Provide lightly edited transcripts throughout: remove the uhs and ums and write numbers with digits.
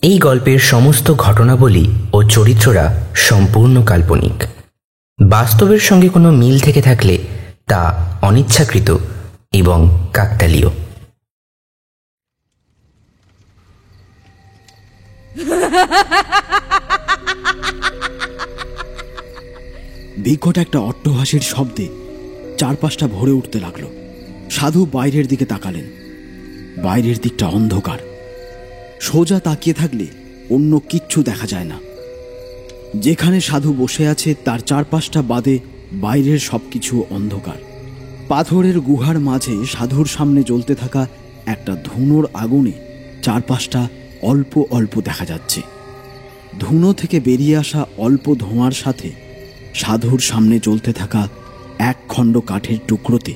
এই গল্পের সমস্ত ঘটনাবলী ও চরিত্ররা সম্পূর্ণ কাল্পনিক। বাস্তবের সঙ্গে কোনো মিল থেকে থাকলে তা অনিচ্ছাকৃত এবং কাকতালীয়। বিকট একটা অট্টহাসির শব্দে চারপাশটা ভরে উঠতে লাগলো। সাধু বাইরের দিকে তাকালেন। বাইরের দিকটা অন্ধকার। সোজা তাকিয়ে থাকলে অন্য কিচ্ছু দেখা যায় না। যেখানে সাধু বসে আছে তার চারপাশটা বাদে বাইরের সবকিছু অন্ধকার। পাথরের গুহার মাঝে সাধুর সামনে জ্বলতে থাকা একটা ধুনোর আগুনে চারপাশটা অল্প অল্প দেখা যাচ্ছে। ধুনো থেকে বেরিয়ে আসা অল্প ধোঁয়ার সাথে সাধুর সামনে জ্বলতে থাকা এক খণ্ড কাঠের টুকরোতে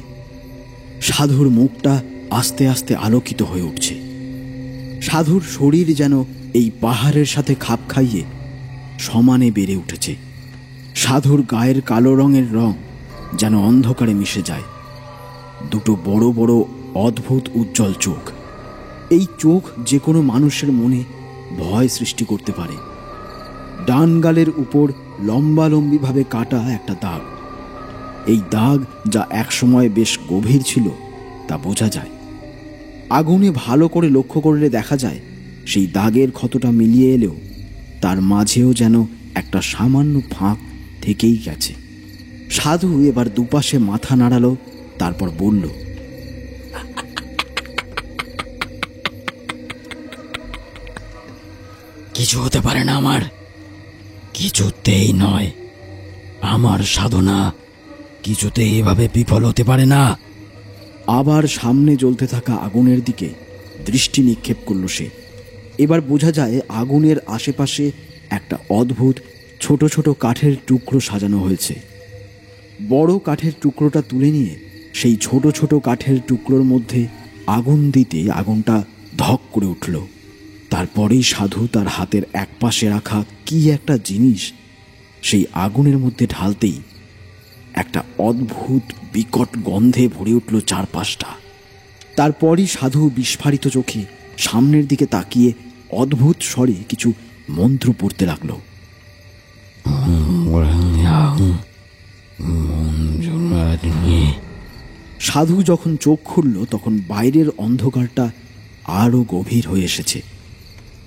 সাধুর মুখটা আস্তে আস্তে আলোকিত হয়ে উঠছে। সাধুর শরীর যেন এই পাহাড়ের সাথে খাপ খাইয়ে সমানে বেড়ে উঠেছে। সাধুর গায়ের কালো রঙের রং যেন অন্ধকারে মিশে যায়। দুটো বড় বড় অদ্ভুত উজ্জ্বল চোখ। এই চোখ যে কোনো মানুষের মনে ভয় সৃষ্টি করতে পারে। ডান গালের উপর লম্বালম্বিভাবে কাটা একটা দাগ। এই দাগ যা একসময় বেশ গভীর ছিল তা বোঝা যায়। আগুনে ভালো করে লক্ষ্য করলে দেখা যায় সেই দাগের ক্ষতটা মিলিয়ে এলেও তার মাঝেও যেন একটা সামান্য ফাঁক থেকেই গেছে। সাধু এবার দুপাশে মাথা নাড়ালো, তারপর বলল, কিছু হতে পারে না, আমার কিছুতেই নয়। আমার সাধনা কিছুতেই এভাবে বিফল হতে পারে না। আবার সামনে জ্বলতে থাকা আগুনের দিকে দৃষ্টি নিক্ষেপ করল সে। এবার বোঝা যায় আগুনের আশেপাশে একটা অদ্ভুত ছোট ছোট কাঠের টুকরো সাজানো হয়েছে। বড় কাঠের টুকরোটা তুলে নিয়ে সেই ছোট ছোট কাঠের টুকরোর মধ্যে আগুন দিতে আগুনটা ধক করে উঠল। তারপরেই সাধু তার হাতের এক পাশে রাখা কি একটা জিনিস সেই আগুনের মধ্যে ঢালতেই একটা অদ্ভুত বিকট গন্ধে ভরে উঠল চারপাশটা। তারপরই সাধু বিস্ফারিত চোখে সামনের দিকে তাকিয়ে অদ্ভুত স্বরে কিছু মন্ত্র পড়তে লাগল। সাধু যখন চোখ খুলল তখন বাইরের অন্ধকারটা আরো গভীর হয়ে এসেছে।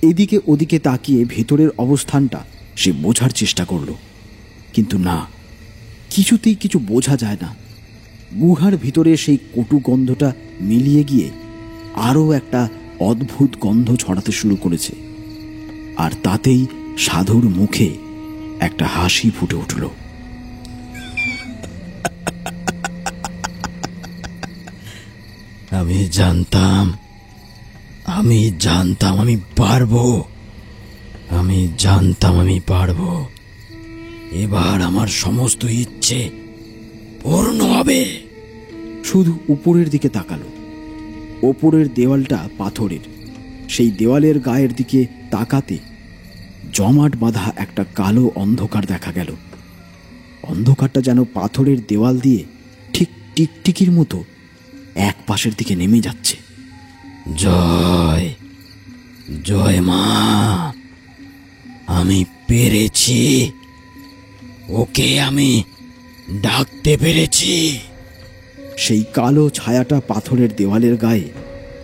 এদিকে ওদিকে তাকিয়ে ভেতরের অবস্থানটা সে বোঝার চেষ্টা করল, কিন্তু না, কিছুতেই কিছু বোঝা যায় না। গুহার ভিতরে সেই কটু গন্ধটা মিলিয়ে গিয়ে আরও একটা অদ্ভুত গন্ধ ছড়াতে শুরু করেছে। আর তাতেই সাধুর মুখে একটা হাসি ফুটে উঠল। আমি জানতাম আমি পারবো। এবার আমার সমস্ত ইচ্ছে পূর্ণ হবে। শুধু উপরের দিকে তাকালো। ওপরের দেওয়ালটা পাথরের। সেই দেওয়ালের গায়ের দিকে তাকাতে জমাট বাঁধা একটা কালো অন্ধকার দেখা গেল। অন্ধকারটা যেন পাথরের দেওয়াল দিয়ে ঠিক টিকটিকির মতো এক পাশের দিকে নেমে যাচ্ছে। জয় জয় মা, আমি পেরেছি। ওকে আমি ডাকতে পেরেছি। সেই কালো ছায়াটা পাথরের দেওয়ালের গায়ে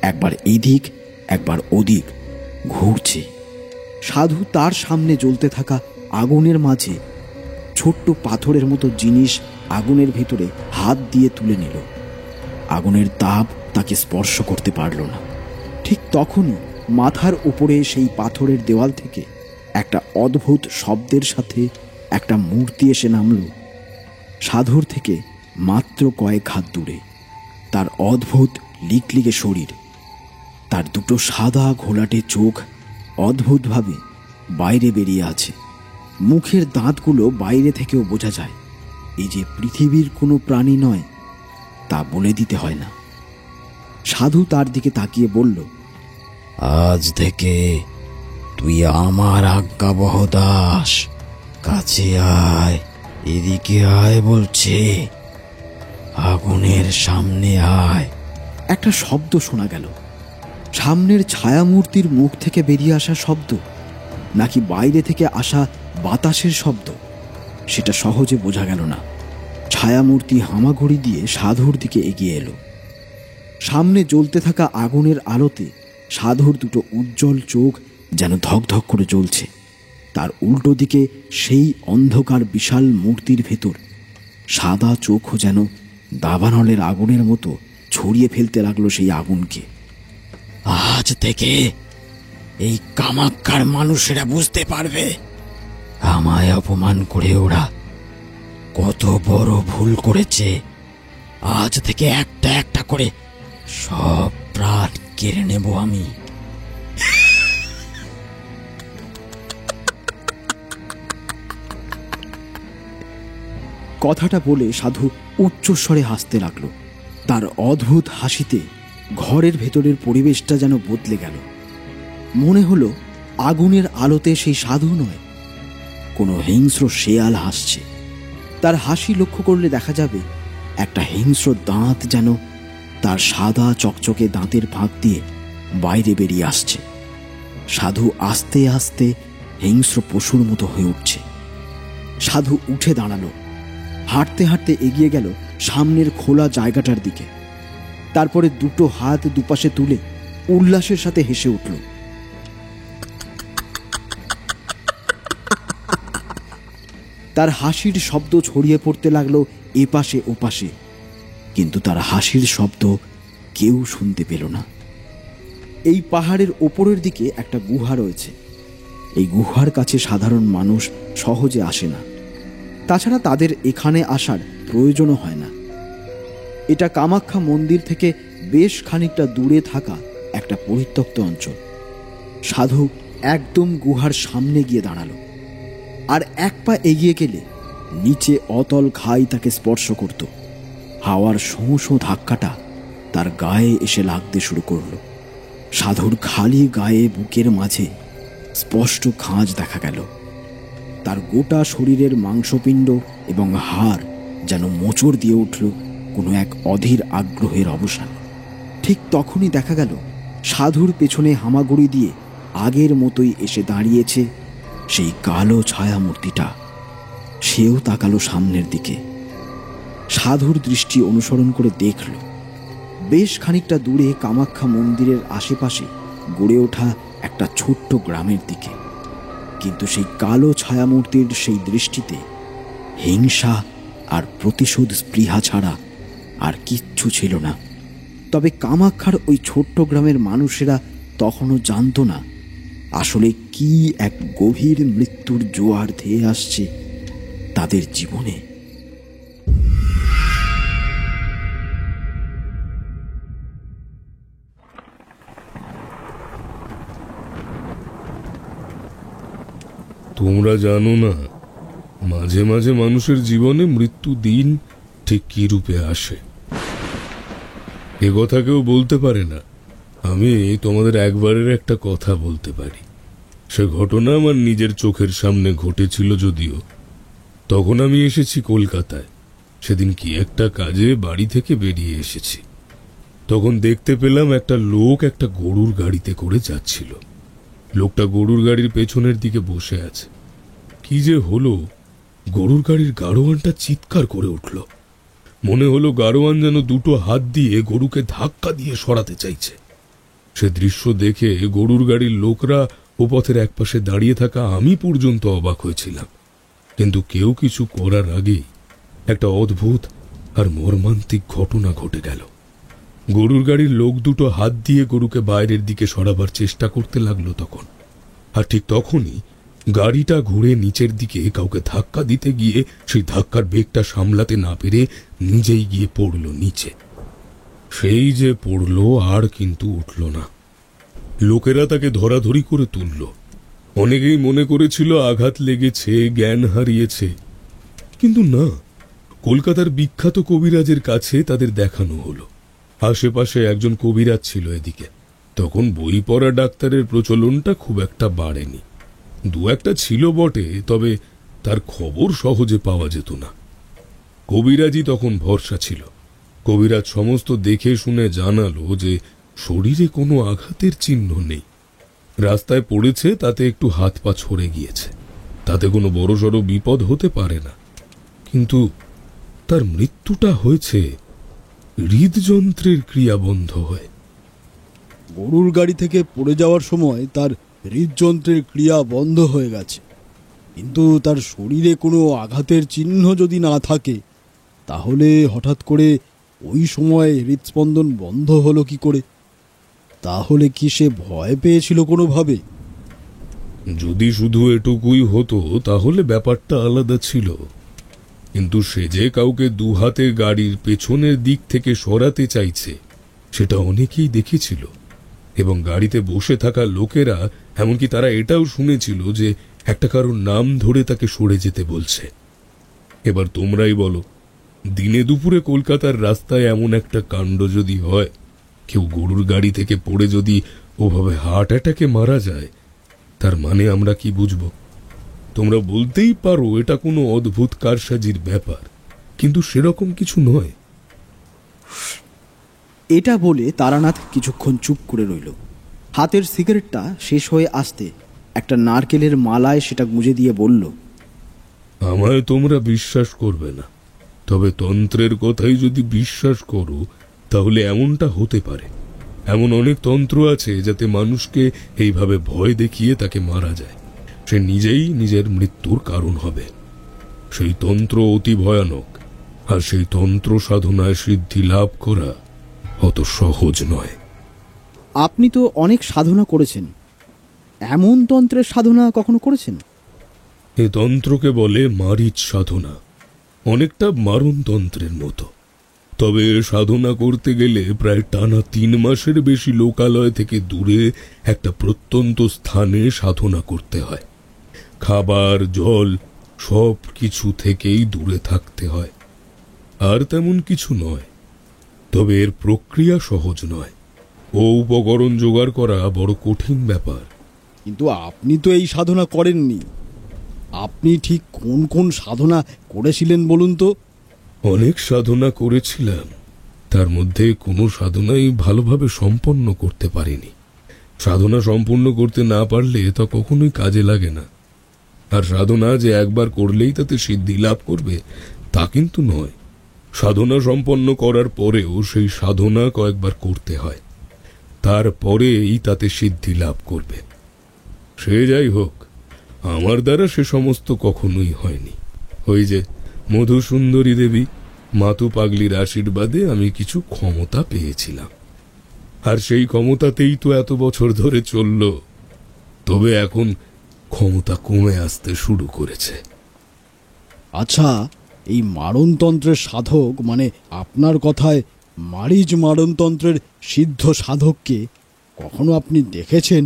একবার এদিক একবার ওদিক ঘুরছে। সাধু তার সামনে জ্বলতে থাকা আগুনের মাঝে ছোট্ট পাথরের মতো জিনিস আগুনের ভিতরে হাত দিয়ে তুলে নিল। আগুনের তাপ তাকে স্পর্শ করতে পারল না। ঠিক তখনই মাথার উপরে সেই পাথরের দেওয়াল থেকে একটা অদ্ভুত শব্দের সাথে একটা মূর্তি এসে নামল সাধুর থেকে মাত্র কয়েক হাত দূরে। তার অদ্ভুত লিকলিকে শরীর, তার দুটো সাদা ঘোলাটে চোখ অদ্ভুতভাবে বাইরে বেরিয়ে আছে। মুখের দাঁতগুলো বাইরে থেকেও বোঝা যায় এই যে পৃথিবীর কোনো প্রাণী নয় তা বলে দিতে হয় না। সাধু তার দিকে তাকিয়ে বলল, আজ থেকে তুই আমার আজ্ঞাবহ দাস। কাছে আয়, এদিকে আয় বলছে, আগুনের সামনে আয়। একটা শব্দ শোনা গেল। সামনের ছায়ামূর্তির মুখ থেকে বেরিয়ে আসা শব্দ নাকি বাইরে থেকে আসা বাতাসের শব্দ সেটা সহজে বোঝা গেল না। ছায়ামূর্তি হামাগুড়ি দিয়ে সাধুর দিকে এগিয়ে এলো। সামনে জ্বলতে থাকা আগুনের আলোতে সাধুর দুটো উজ্জ্বল চোখ যেন ধকধক করে জ্বলছে। তার উল্টো দিকে সেই অন্ধকার বিশাল মূর্তির ভেতর সাদা চোখও যেন দাবানলের আগুনের মতো ছড়িয়ে ফেলতে লাগলো সেই আগুনকে। আজ থেকে এই কামাক্ষার মানুষেরা বুঝতে পারবে আমায় অপমান করে ওরা কত বড় ভুল করেছে। আজ থেকে একটা একটা করে সব প্রাণ কেড়ে নেব আমি। কথাটা বলে সাধু উচ্চস্বরে হাসতে লাগলো। তার অদ্ভুত হাসিতে ঘরের ভেতরের পরিবেশটা যেন বদলে গেল। মনে হলো আগুনের আলোতে সেই সাধু নয়, কোনো হিংস্র শেয়াল হাসছে। তার হাসি লক্ষ্য করলে দেখা যাবে একটা হিংস্র দাঁত যেন তার সাদা চকচকে দাঁতের ফাঁক দিয়ে বাইরে বেরিয়ে আসছে। সাধু আস্তে আস্তে হিংস্র পশুর মতো হয়ে উঠছে। সাধু উঠে দাঁড়ালো, হাঁটতে হাঁটতে এগিয়ে গেল সামনের খোলা জায়গাটার দিকে। তারপরে দুটো হাত দুপাশে তুলে উল্লাসের সাথে হেসে উঠল। তার হাসির শব্দ ছড়িয়ে পড়তে লাগলো এপাশে ওপাশে, কিন্তু তার হাসির শব্দ কেউ শুনতে পেল না। এই পাহাড়ের ওপরের দিকে একটা গুহা রয়েছে। এই গুহার কাছে সাধারণ মানুষ সহজে আসে না, তাছাড়া তাদের এখানে আসার প্রয়োজনও হয় না। এটা কামাখ্যা মন্দির থেকে বেশ খানিকটা দূরে থাকা একটা পরিত্যক্ত অঞ্চল। সাধু একদম গুহার সামনে গিয়ে দাঁড়ালো, আর এক পা এগিয়ে গেলে নিচে অতল খাই তাকে স্পর্শ করত। হাওয়ার শোঁ শোঁ ধাক্কাটা তার গায়ে এসে লাগতে শুরু করলো। সাধুর খালি গায়ে বুকের মাঝে স্পষ্ট খাঁজ দেখা গেল। তার গোটা শরীরের মাংসপিণ্ড এবং হাড় যেন মোচড় দিয়ে উঠল কোনো এক অধীর আগ্রহের অবসান। ঠিক তখনই দেখা গেল সাধুর পেছনে হামাগুড়ি দিয়ে আগের মতোই এসে দাঁড়িয়েছে সেই কালো ছায়ামূর্তিটা। সেও তাকালো সামনের দিকে। সাধুর দৃষ্টি অনুসরণ করে দেখল বেশ খানিকটা দূরে কামাখ্যা মন্দিরের আশেপাশে গড়ে ওঠা একটা ছোট্ট গ্রামের দিকে। কিন্তু সেই কালো ছায়ামূর্তির সেই দৃষ্টিতে হিংসা আর প্রতিশোধ স্পৃহা ছাড়া আর কিচ্ছু ছিল না। তবে কামাখ্যার ওই ছোট্ট গ্রামের মানুষেরা তখনও জানত না আসলে কি এক গভীর মৃত্যুর জোয়ার ধেয়ে আসছে তাদের জীবনে। তোমরা জানো না, মাঝে মাঝে মানুষের জীবনে মৃত্যু দিন ঠিক কি রূপে আসে এ কথা কেউ বলতে পারে না। আমি তোমাদের একবারের একটা কথা বলতে পারি। সে ঘটনা আমার নিজের চোখের সামনে ঘটেছিল, যদিও তখন আমি এসেছি কলকাতায়। সেদিন কি একটা কাজে বাড়ি থেকে বেরিয়ে এসেছি। তখন দেখতে পেলাম একটা লোক একটা গরুর গাড়িতে করে যাচ্ছিল। লোকটা গরুর গাড়ির পেছনের দিকে বসে আছে। কি যে হলো, গরুর গাড়ির গাড়োয়ানটা চিৎকার করে উঠল। মনে হলো গাড়োয়ান যেন দুটো হাত দিয়ে গরুকে ধাক্কা দিয়ে সরাতে চাইছে। সে দৃশ্য দেখে গরুর গাড়ির লোকরা ও পথের একপাশে দাঁড়িয়ে থাকা আমি পর্যন্ত অবাক হয়েছিলাম। কিন্তু কেউ কিছু করার আগেই একটা অদ্ভুত আর মর্মান্তিক ঘটনা ঘটে গেল। গরুর গাড়ির লোক দুটো হাত দিয়ে গরুকে বাইরের দিকে সরাবার চেষ্টা করতে লাগলো তখন। আর ঠিক তখনই গাড়িটা ঘুরে নিচের দিকে কাউকে ধাক্কা দিতে গিয়ে সেই ধাক্কার বেগটা সামলাতে না পেরে নিজেই গিয়ে পড়ল নিচে। সেই যে পড়ল আর কিন্তু উঠল না। লোকেরা তাকে ধরাধরি করে তুলল। অনেকেই মনে করেছিল আঘাত লেগেছে, জ্ঞান হারিয়েছে, কিন্তু না, কলকাতার বিখ্যাত কবিরাজের কাছে তাদের দেখানো হলো। আশেপাশে একজন কবিরাজ ছিল এদিকে। তখন বই পড়া ডাক্তারের প্রচলনটা খুব একটা বাড়েনি। দু একটা ছিল বটে, তবে তার খবর সহজে পাওয়া যেত না। কবিরাজই তখন ভরসা ছিল। কবিরাজ সমস্ত দেখে শুনে জানালো যে শরীরে কোনো আঘাতের চিহ্ন নেই। রাস্তায় পড়েছে, তাতে একটু হাত পা ছড়ে গিয়েছে, তাতে কোনো বড়সড় বিপদ হতে পারে না। কিন্তু তার মৃত্যুটা হয়েছে হৃদযন্ত্রের ক্রিয়া বন্ধ হয়ে। গরুর গাড়ি থেকে পড়ে যাওয়ার সময় তার হৃদযন্ত্রের ক্রিয়া বন্ধ হয়ে গেছে, কিন্তু তার শরীরে কোনো আঘাতের চিহ্ন যদি না থাকে, তাহলে হঠাৎ করে ওই সময় হৃদস্পন্দন বন্ধ হলো কি করে? তাহলে কি সে ভয় পেয়েছিল কোনোভাবে? যদি শুধু এটুকুই হতো তাহলে ব্যাপারটা আলাদা ছিল, কিন্তু সে যে কাউকে দুহাতে গাড়ির পেছনের দিক থেকে সরাতে চাইছে সেটা অনেকেই দেখেছিল, এবং গাড়িতে বসে থাকা লোকেরা, এমনকি তারা এটাও শুনেছিল যে একটা কারোর নাম ধরে তাকে সরে যেতে বলছে। এবার তোমরাই বলো, দিনে দুপুরে কলকাতার রাস্তায় এমন একটা কাণ্ড যদি হয়, কেউ গরুর গাড়ি থেকে পড়ে যদি ওভাবে হার্ট অ্যাটাকে মারা যায়, তার মানে আমরা কি বুঝব? তোমরা বলতেই পারো এটা কোনো অদ্ভুত কারসাজির ব্যাপার, কিন্তু সেরকম কিছু নয়। এটা বলে তারানাথ কিছুক্ষণ চুপ করে রইল। হাতের সিগারেটটা শেষ হয়ে আসতে একটা নারকেলের মালায় সেটা গুঁজে দিয়ে বলল, আমায় তোমরা বিশ্বাস করবে না, তবে তন্ত্রের কথাই যদি বিশ্বাস করো তাহলে এমনটা হতে পারে। এমন অনেক তন্ত্র আছে যাতে মানুষকে এইভাবে ভয় দেখিয়ে তাকে মারা যায়, সে নিজেই নিজের মৃত্যুর কারণ হবে। সেই তন্ত্র অতি ভয়ানক, আর সেই তন্ত্র সাধনায় সিদ্ধি লাভ করা অত সহজ নয়। আপনি তো অনেক সাধনা করেছেন, এমন তন্ত্রের সাধনা কখনো করেছেন? এ তন্ত্রকে বলে মারিচ সাধনা, অনেকটা মারণ তন্ত্রের মতো। তবে সাধনা করতে গেলে প্রায় টানা 3 মাসের বেশি লোকালয় থেকে দূরে একটা প্রত্যন্ত স্থানে সাধনা করতে হয়। খাবার, জল সব কিছু থেকেই দূরে থাকতে হয়। আর তেমন কিছু নয়, তবে এর প্রক্রিয়া সহজ নয়। ও উপকরণ জোগাড় করা বড় কঠিন ব্যাপার। কিন্তু আপনি তো এই সাধনা করেননি। আপনি ঠিক কোন কোন সাধনা করেছিলেন বলুন তো? অনেক সাধনা করেছিলাম, তার মধ্যে কোনো সাধনাই ভালোভাবে সম্পন্ন করতে পারিনি। সাধনা সম্পূর্ণ করতে না পারলে তা কখনোই কাজে লাগে না। আর সাধনা যে একবার করলেই তাতে সিদ্ধি লাভ করবে তা কিন্তু নয়। সাধনা সম্পন্ন করার পরেও সেই সাধনা কয়েকবার করতে হয়, তারপরেই তাতে সিদ্ধি লাভ করবে। সে যাই হোক, আমার দ্বারা সে সমস্ত কখনোই হয়নি। ওই যে মধুসুন্দরী দেবী মাতু পাগলির আশীর্বাদে আমি কিছু ক্ষমতা পেয়েছিলাম, আর সেই ক্ষমতাতেই তো এত বছর ধরে চলল। তবে এখন ক্ষমতা কমে আসতে শুরু করেছে। আচ্ছা, এই মারণতন্ত্রের সাধক, মানে আপনার কথায় মারিচ মারণতন্ত্রের সিদ্ধ সাধককে কখনো আপনি দেখেছেন?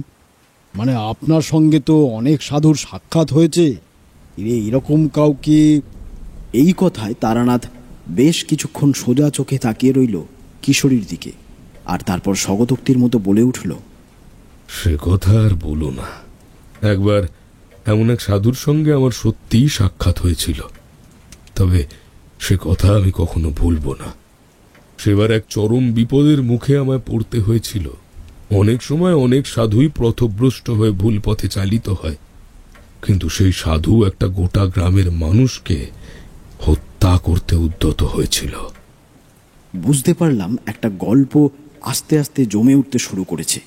মানে আপনার সঙ্গে তো অনেক সাধুর সাক্ষাৎ হয়েছে, এরকম কাউকে? এই কথায় তারানাথ বেশ কিছুক্ষণ সোজা চোখে তাকিয়ে রইল কিশোরীর দিকে, আর তারপর স্বগতোক্তির মতো বলে উঠল, সে কথা আর বলো না। একবার এমন এক সাধুর সঙ্গে আমার সত্যিই সাক্ষাৎ হয়েছিল, তবে সে কথা আমি কখনো ভুলবো না। সেবার এক চরম বিপদের মুখে আমায় পড়তে হয়েছিল। অনেক সময় অনেক সাধুই পথভ্রষ্ট হয়ে ভুল পথে চালিত হয়, কিন্তু সেই সাধু একটা গোটা গ্রামের মানুষকে হত্যা করতে উদ্যত হয়েছিল। বুঝতে পারলাম একটা গল্প আস্তে আস্তে জমে উঠতে শুরু করেছে।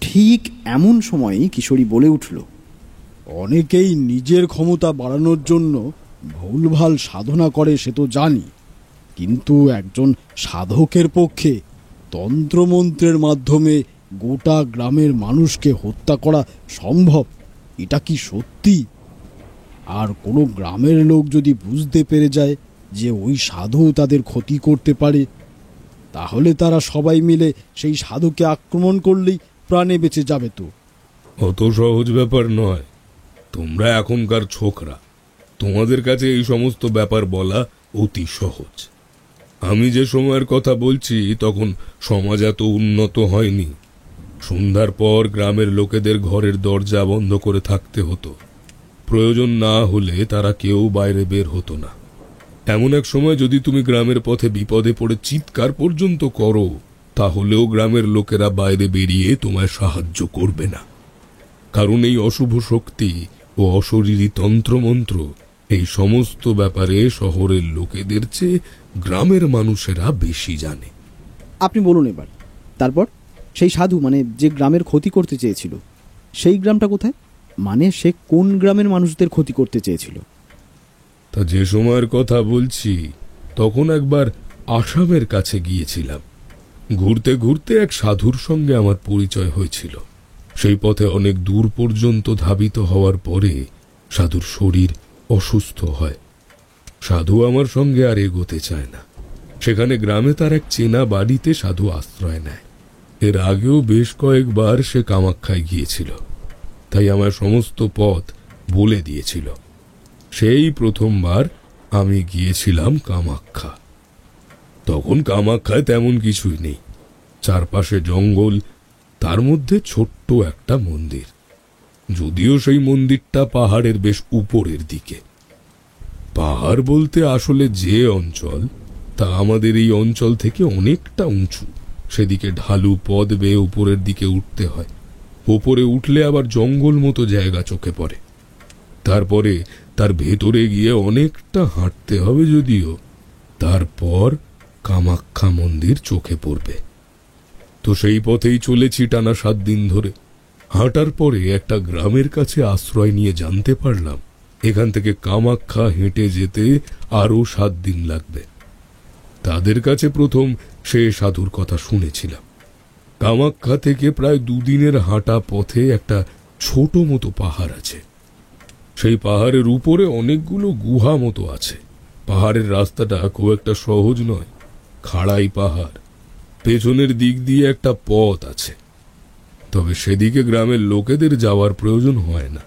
ঠিক এমন সময়ই কিশোরী বলে উঠল, অনেকেই নিজের ক্ষমতা বাড়ানোর জন্য ভুলভাল সাধনা করে সে তো জানি, কিন্তু একজন সাধকের পক্ষে তন্ত্রমন্ত্রের মাধ্যমে গোটা গ্রামের মানুষকে হত্যা করা সম্ভব? এটা কি সত্যি? আর কোনো গ্রামের লোক যদি বুঝতে পেরে যায় যে ওই সাধু তাদের ক্ষতি করতে পারে, তাহলে তারা সবাই মিলে সেই সাধুকে আক্রমণ করলেই প্রাণে বেঁচে যাবে তো। অত সহজ ব্যাপার নয়। তোমরা এখনকার ছোকরা, তোমাদের কাছে এই সমস্ত ব্যাপার বলা অতি সহজ। আমি যে সময়ের কথা বলছি তখন সমাজ এত উন্নত হয়নি। সন্ধ্যার পর গ্রামের লোকেদের ঘরের দরজা বন্ধ করে থাকতে হতো। প্রয়োজন না হলে তারা কেউ বাইরে বের হতো না। এমন এক সময় যদি তুমি গ্রামের পথে বিপদে পড়ে চিৎকার পর্যন্ত করো, তাহলেও গ্রামের লোকেরা বাইরে বেরিয়ে তোমায় সাহায্য করবে না, কারণ এই অশুভ শক্তি ও অশরীরী তন্ত্রমন্ত্র এই সমস্ত ব্যাপারে শহরের লোকেদের চেয়ে গ্রামের মানুষেরা বেশি জানে। আপনি বলুন এবার, তারপর সেই সাধু মানে যে গ্রামের ক্ষতি করতে চেয়েছিল, সেই গ্রামটা কোথায়? মানে সে কোন গ্রামের মানুষদের ক্ষতি করতে চেয়েছিল? তা যে সময়ের কথা বলছি তখন একবার আসামের কাছে গিয়েছিলাম। ঘুরতে ঘুরতে এক সাধুর সঙ্গে আমার পরিচয় হয়েছিল। সেই পথে অনেক দূর পর্যন্ত ধাবিত হওয়ার পরে সাধুর শরীর অসুস্থ হয়। সাধু আমার সঙ্গে আর এগোতে চায় না। সেখানে গ্রামে তার এক চেনা বাড়িতে সাধু আশ্রয় নেয়। এর আগেও বেশ কয়েকবার সে কামাখ্যায় গিয়েছিল, তাই আমার সমস্ত পথ বলে দিয়েছিল। সেই প্রথমবার আমি গিয়েছিলাম কামাখ্যা। তখন কামাখ্যায় তেমন কিছুই নেই, চারপাশে জঙ্গল, তার মধ্যে ছোট্ট একটা মন্দির। যদিও সেই মন্দিরটা পাহাড়ের বেশ উপরের দিকে। পাহাড় বলতে আসলে যে অঞ্চল, তা আমাদের এই অঞ্চল থেকে অনেকটা উঁচু। সেদিকে ঢালু পথ বেয়ে উপরের দিকে উঠতে হয়। উপরে উঠলে আবার জঙ্গল মতো জায়গা চোখে পড়ে। তারপরে তার ভেতরে গিয়ে অনেকটা হাঁটতে হবে, যদিও তারপর কামাখ্যা মন্দির চোখে পড়বে। তো সেই পথেই চলেছি টানা 7 দিন ধরে। হাঁটার পরে একটা গ্রামের কাছে আশ্রয় নিয়ে জানতে পারলাম এখান থেকে কামাখ্যা হেঁটে যেতে আরো 7 দিন লাগবে। তাদের কাছে প্রথম সে সাধুর কথা শুনেছিলাম। কামাখ্যা থেকে প্রায় 2 দিনের হাঁটা পথে একটা ছোট মতো পাহাড় আছে। সেই পাহাড়ের উপরে অনেকগুলো গুহা মতো আছে। পাহাড়ের রাস্তাটা খুব একটা সহজ নয়, খাড়াই পাহাড়। পেছনের দিক দিয়ে একটা পথ আছে, তবে সেদিকে গ্রামের লোকেদের যাওয়ার প্রয়োজন হয় না।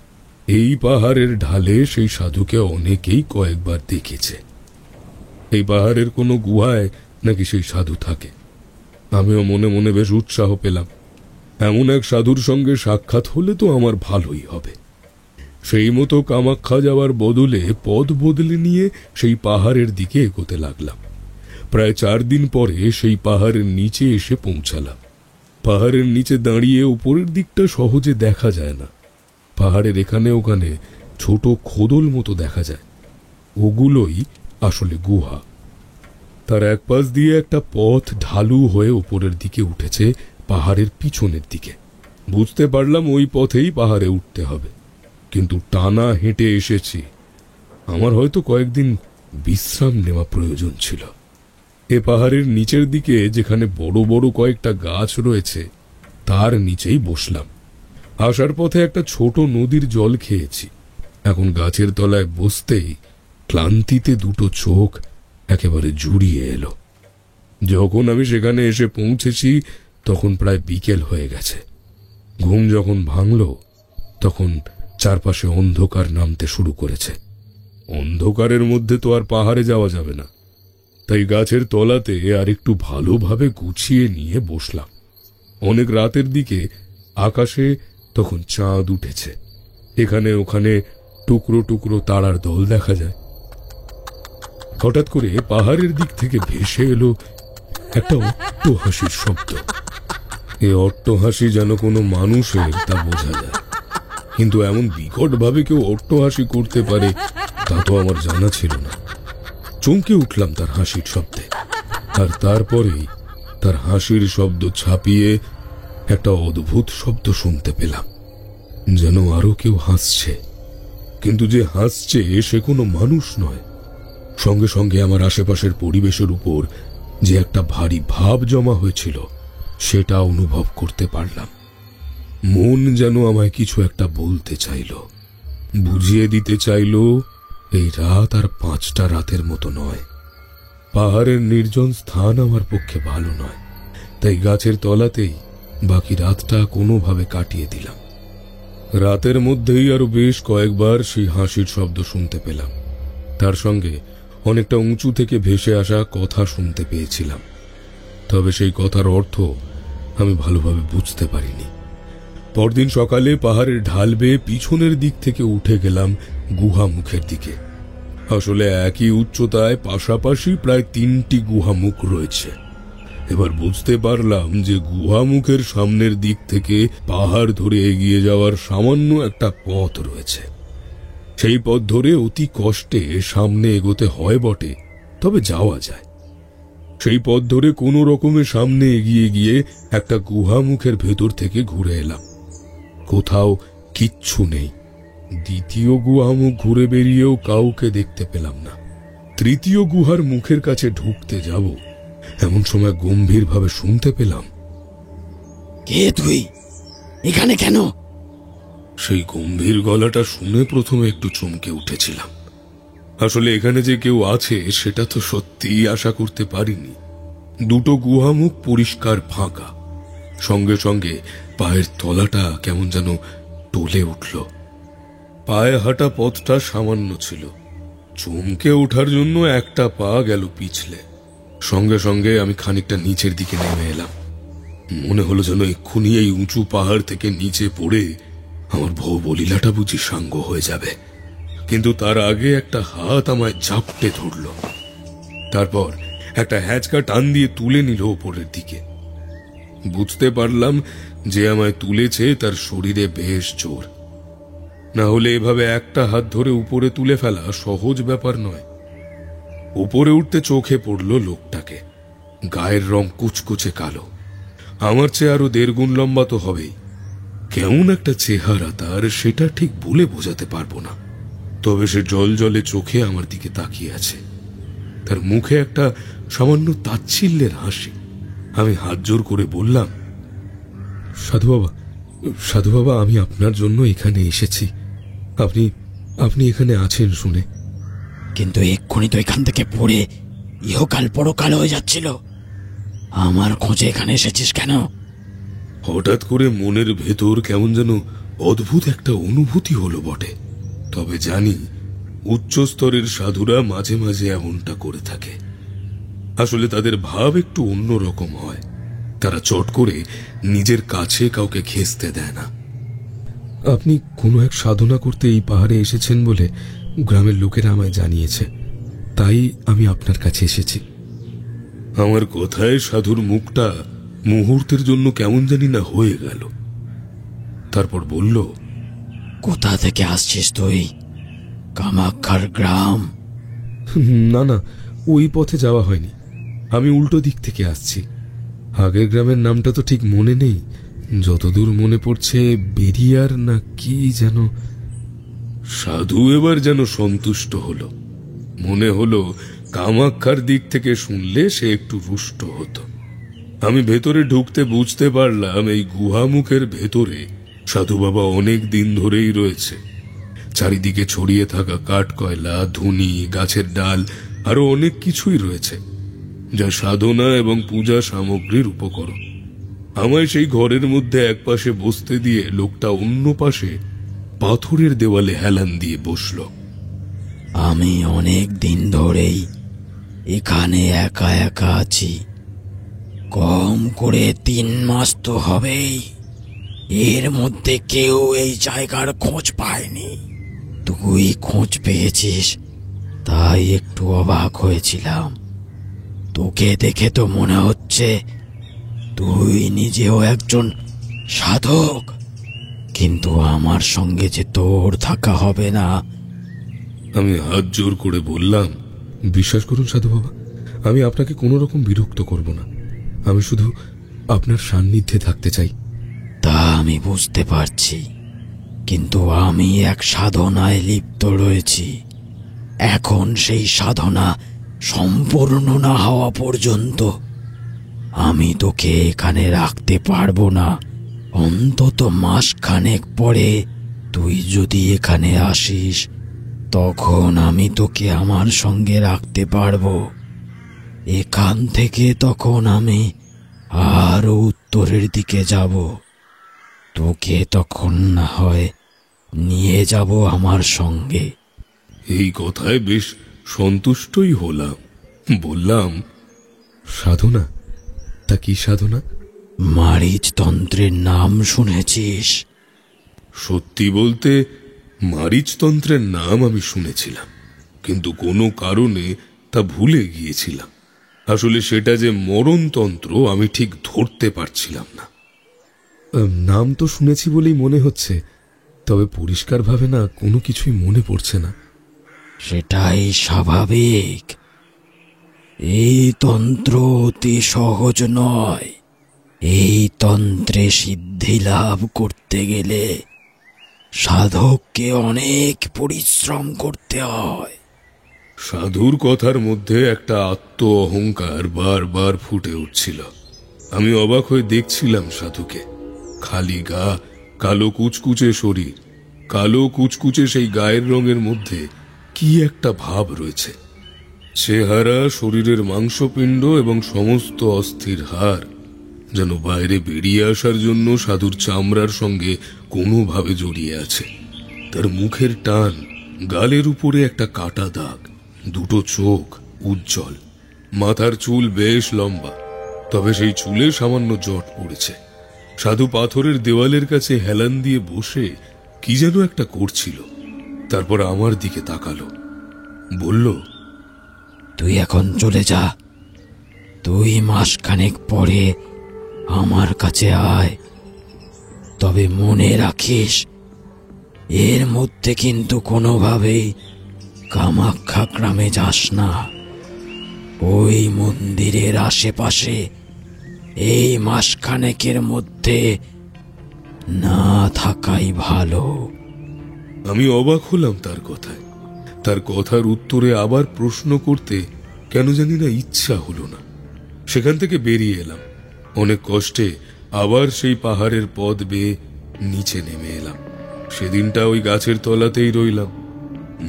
এই পাহাড়ের ঢালে সেই সাধুকে অনেকেই কয়েকবার দেখেছে। এই পাহাড়ের কোনো গুহায় নাকি সেই সাধু থাকে। আমিও মনে মনে বেশ উৎসাহ পেলাম। এমন এক সাধুর সঙ্গে সাক্ষাৎ হলে তো আমার ভালোই হবে। সেই মতো কামাখ্যা যাওয়ার বদলে পথ বদলে নিয়ে সেই পাহাড়ের দিকে এগোতে লাগলাম। প্রায় 4 দিন পরে সেই পাহাড়ের নিচে এসে পৌঁছালাম। পাহাড়ের নিচে দাঁড়িয়ে উপরের দিকটা সহজে দেখা যায় না। পাহাড়ের এখানে ওখানে ছোট খোদল মতো দেখা যায়, ওগুলোই আসলে গুহা। তার এক পাশ দিয়ে একটা পথ ঢালু হয়ে উপরের দিকে উঠেছে পাহাড়ের পিছনের দিকে। বুঝতে পারলাম ওই পথেই পাহাড়ে উঠতে হবে, কিন্তু টানা হেঁটে এসেছি, আমার হয়তো কয়েকদিন বিশ্রাম নেওয়া প্রয়োজন ছিল। এ পাহাড়ের নিচের দিকে যেখানে বড় বড় কয়েকটা গাছ রয়েছে, তার নিচেই বসলাম। আসার পথে একটা ছোট নদীর জল খেয়েছি। এখন গাছের তলায় বসতেই ক্লান্তিতে দুটো চোখ একেবারে জুড়িয়ে এলো। যখন আমি সেখানে এসে পৌঁছেছি তখন প্রায় বিকেল হয়ে গেছে। ঘুম যখন ভাঙল তখন চারপাশে অন্ধকার নামতে শুরু করেছে। অন্ধকারের মধ্যে তো আর পাহাড়ে যাওয়া যাবে না, তাই গাছের তলাতে আর একটু ভালোভাবে গুছিয়ে নিয়ে বসলাম। অনেক রাতের দিকে আকাশে তখন চাঁদ উঠেছে। এখানে ওখানে টুকরো টুকরো তারার দল দেখা যায়। হঠাৎ করে পাহাড়ের দিক থেকে ভেসে এলো একটা অট্টহাসির শব্দ। এ অট্টহাসি যেন কোনো মানুষের, তা বোঝা যায়, কিন্তু এমন বিকট ভাবে কেউ অট্টহাসি করতে পারে তা তো আমার জানা ছিল না। চমকে উঠলাম তার হাসির শব্দে, আর তারপরেই তার হাসির শব্দ ছাপিয়ে একটা অদ্ভুত শব্দ শুনতে পেলাম, যেন আরো কেউ হাসছে। কিন্তু যে হাসছে সে কোনো মানুষ নয়। সঙ্গে সঙ্গে আমার আশেপাশের পরিবেশের উপর যে একটা ভারী ভাব জমা হয়েছিল সেটা অনুভব করতে পারলাম। মন যেন আমায় কিছু একটা বলতে চাইল, বুঝিয়ে দিতে চাইল এই রাত আর 5টা রাতের মতো নয়। পাহাড়ের নির্জন স্থান আমার পক্ষে ভালো নয়, তাই গাছের তলাতেই বাকি রাতটা কোনোভাবে কাটিয়ে দিলাম। রাতের মধ্যেই আরো বেশ কয়েকবার সেই হাসির শব্দ শুনতে পেলাম। তার সঙ্গে অনেকটা উঁচু থেকে ভেসে আসা কথা শুনতে পেয়েছিলাম, তবে সেই কথার অর্থ আমি ভালোভাবে বুঝতে পারিনি। পরদিন সকালে পাহাড়ের ঢাল বেয়ে পিছনের দিক থেকে উঠে গেলাম গুহা মুখের দিকে। আসলে একই উচ্চতায় পাশাপাশি প্রায় 3টি গুহা মুখ রয়েছে। এবার বুঝতে পারলাম যে গুহামুখের সামনের দিক থেকে পাহাড় ধরে এগিয়ে যাওয়ার সামান্য একটা পথ রয়েছে। সেই পথ ধরে অতি কষ্টে সামনে এগোতে হয় বটে, তবে যাওয়া যায়। সেই পথ ধরে কোনো রকমে সামনে এগিয়ে গিয়ে একটা গুহামুখের ভেতর থেকে ঘুরে এলাম। কোথাও কিচ্ছু নেই। দ্বিতীয় গুহামুখ ঘুরে বেরিয়েও কাউকে দেখতে পেলাম না। তৃতীয় গুহার মুখের কাছে ঢুকতে যাব, এমন সময় গম্ভীরভাবে শুনতে পেলাম, কে তুই? এখানে কেন? সেই গম্ভীর গলাটা শুনে প্রথমে একটু চমকে উঠেছিলাম। আসলে এখানে যে কেউ আছে সেটা তো সত্যিই আশা করতে পারিনি। দুটো গুহামুখ পরিষ্কার ফাঁকা, সঙ্গে সঙ্গে পায়ের তলাটা কেমন যেন টলে উঠল। পায়ে হাঁটা পথটা সামান্য ছিল, চমকে ওঠার জন্য একটা পা গেল পিছলে। সঙ্গে সঙ্গে আমি খানিকটা নিচের দিকে নেমে এলাম। মনে হলো যেন এক্ষুনি এই উঁচু পাহাড় থেকে নিচে পড়ে আমার ভৌবলীলাটা বুঝি সাঙ্গ হয়ে যাবে। কিন্তু তার আগে একটা হাত আমায় ঝাপটে ধরল, তারপর একটা হ্যাঁচকা টান দিয়ে তুলে নিল ওপরের দিকে। বুঝতে পারলাম যে আমায় তুলেছে তার শরীরে বেশ জোর, না হলে এভাবে একটা হাত ধরে উপরে তুলে ফেলা সহজ ব্যাপার নয়। উপরে উঠতে চোখে পড়ল লোকটাকে। গায়ের রং কুচকুচে কালো, আমার চেয়ে আরো 1.5 গুণ লম্বা তো হবেই। কেমন একটা চেহারা তার, সেটা ঠিক বলে বোঝাতে পারবো না। তবে সে জল জলে চোখে আমার দিকে তাকিয়ে আছে। তার মুখে একটা সামান্য তাচ্ছিল্যের হাসি। আমি হাত জোর করে বললাম, সাধু বাবা, সাধু বাবা, আমি আপনার জন্য এখানে এসেছি। আপনি আপনি এখানে আছেন শুনে। কিন্তু এক্ষুনি তো এখান থেকে পড়ে ইহকাল পরকাল হয়ে যাচ্ছিল। আমার খোঁজে এখানে এসেছিস কেন? হঠাৎ করে মনের ভেতর কেমন যেন অদ্ভুত একটা অনুভূতি হলো বটে। তবে জানি উচ্চ স্তরের সাধুরা মাঝে মাঝে এমনটা করে থাকে। আসলে তাদের ভাব একটু অন্যরকম হয়। তারা চট করে নিজের কাছে কাউকে ঘেঁষতে দেয় না। আপনি কোনো এক সাধনা করতে এই পাহাড়ে এসেছেন বলে গ্রামের লোকেরা আমায় জানিয়েছে, তাই আমি আপনার কাছে এসেছি। আমার কথায় সাধুর মুখটা মুহূর্তের জন্য কেমন জানি না হয়ে গেল। তারপর বলল, কোথা থেকে আসছিস তুই? কামাক্ষার গ্রাম? না না, ওই পথে যাওয়া হয়নি। আমি উল্টো দিক থেকে আসছি। আগের গ্রামের নামটা তো ঠিক মনে নেই, যতদূর মনে পড়ছে বেরিয়ার না কি যেন। সাধু এবার যেন সন্তুষ্ট হলো। মনে হলো কামাক্ষার দিক থেকে শুনলে সে একটু রুষ্ট হতো। আমি ভেতরে ঢুকতে বুঝতে পারলাম এই গুহামুখের ভেতরে সাধু বাবা অনেক দিন ধরেই রয়েছে। চারিদিকে ছড়িয়ে থাকা কাঠ কয়লা, ধুনি, গাছের ডাল আরো অনেক কিছুই রয়েছে, যা সাধনা এবং পূজা সামগ্রীর উপকরণ। আমায় সেই ঘরের মধ্যে এক পাশে বসতে দিয়ে লোকটা অন্য পাশে পাথরের দেওয়ালে হেলান দিয়ে বসল। আমি অনেক দিন ধরেই এখানে একা একা আছি। কম করে 3 মাস তো হবেই। এর মধ্যে কেউ এই জায়গার খোঁজ পায়নি। তুই খোঁজ পেয়েছিস, তাই একটু অবাক হয়েছিলাম। তোকে দেখে তো মনে হচ্ছে তুই নিজেও একজন সাধক, কিন্তু আমার সঙ্গে যে তোর থাকা হবে না। আমি হাত জোর করে বললাম, বিশ্বাস করুন সাধু বাবা, আমি আপনাকে কোনো রকম বিরক্ত করব না। আমি শুধু আপনার সান্নিধ্যে থাকতে চাই। তা আমি বুঝতে পারছি, কিন্তু আমি এক সাধনায় লিপ্ত রয়েছি। এখন সেই সাধনা সম্পূর্ণ না হওয়া পর্যন্ত আমি তোকে এখানে রাখতে পারবো না। অন্তত মাসখানেক পরে তুই যদি এখানে আসিস, তখন আমি তোকে আমার সঙ্গে রাখতে পারবো। এখান থেকে তখন আমি আরো উত্তরের দিকে যাব। তোকে তখন না হয় নিয়ে যাব আমার সঙ্গে। এই কথায় বেশ সন্তুষ্টই হলাম। বললাম, সাধনা? তা কি সাধনা? মারিচতন্ত্রের নাম শুনেছিস? সত্যি বলতে মারিচতন্ত্রের নাম আমি শুনেছিলাম, কিন্তু কোনো কারণে তা ভুলে গিয়েছিলাম। আসলে সেটা যে মরণতন্ত্র আমি ঠিক ধরতে পারছিলাম না। নাম তো শুনেছি বলেই মনে হচ্ছে, তবে পরিষ্কারভাবে না কোনো কিছুই মনে পড়ছে না। সেটাই স্বাভাবিক। এই তন্ত্র অতি সহজ নয়। এই তন্ত্রে সিদ্ধি লাভ করতে গেলে সাধককে অনেক পরিশ্রম করতে হয়। সাধুর কথার মধ্যে একটা আত্ম অহংকার বারবার ফুটে উঠছিল। আমি অবাক হয়ে দেখছিলাম সাধুকে। খালি গা, কালো কুচকুচে শরীর, কালো কুচকুচে সেই গায়ের রঙের মধ্যে কি একটা ভাব রয়েছে। চেহারা, শরীরের মাংসপিণ্ড এবং সমস্ত অস্থির হাড় যেন বাইরে বেরিয়ে আসার জন্য সাধুর চামড়ার সঙ্গে কোনোভাবে জড়িয়ে আছে। তার মুখের টান, গালের উপরে একটা কাটা দাগ, দুটো চোখ উজ্জ্বল, মাথার চুল বেশ লম্বা, তবে সেই চুলে সামান্য জট পড়েছে। সাধু পাথরের দেওয়ালের কাছে হেলান দিয়ে বসে কি যেন একটা করছিল। তারপর আমার দিকে তাকালো, বলল, তুই এখন চলে যা। 2 মাসখানেক পরে আমার কাছে আয়। তবে মনে রাখিস, এর মধ্যে কিন্তু কোনোভাবেই কামাখ্যা গ্রামে যাস না। ওই মন্দিরের আশেপাশে এই মাসখানেকের মধ্যে না থাকাই ভালো। আমি অবাক হলাম তার কথায়। তার কথার উত্তরে আবার প্রশ্ন করতে কেন জানি না ইচ্ছা হলো না। সেখান থেকে বেরিয়ে এলাম। অনেক কষ্টে আবার সেই পাহাড়ের পথ বেয়ে নিচে নেমে এলাম। সেদিনটা ওই গাছের তলাতেই রইলাম।